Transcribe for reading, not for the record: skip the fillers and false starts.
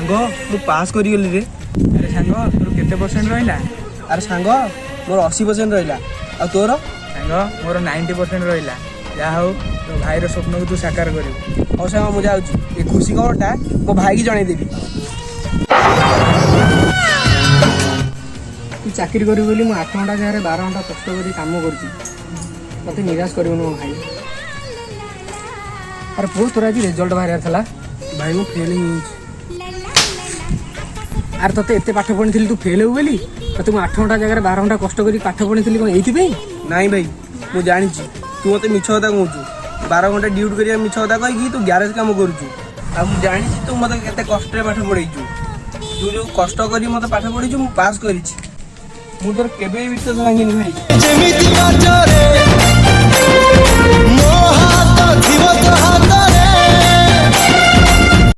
सांग मु पास करिगली रे। अरे सांग तोर केते परसेंट रहिला? अरे सांग मोर 80% रहिला। आ तोर? सांग मोर 90% रहिला। जा हो तो भाई रो स्वप्न को तू साकार करिवु। और सांग मु जाउची ए खुशी खबरटा मो भाई की जणै देबी। तू चाकरी करू बोली मु 8 घंटा जगह 12 घंटा कष्ट करी काम करछी। मते निराश करिवनु मो भाई। अरे पुओ तोरा जी रिजल्ट बाहर थला भाई मु फेल ही अरे तते एते पाठ पढिथिली तू फेल हो बोली तते मु 8 घंटा जगह 12 घंटा कष्ट करी पाठ पढिथिली कोन एथि पे नहीं भाई मु जानी छी तू मते मिछ कथा कहूछु 12 घंटा ड्यूटी करिया मिछ कथा कहि तू गैरेज काम करूछु। आ मु जानी छी तू मते केते कष्ट रे पाठ पढैछु। तू जो कष्ट करी मते पाठ पढैछु मु पास करी छी। मु तोर केबे विश्वास भांगिनी भाई। जेमिति बाजरे मो हाथ जीव तो हाथ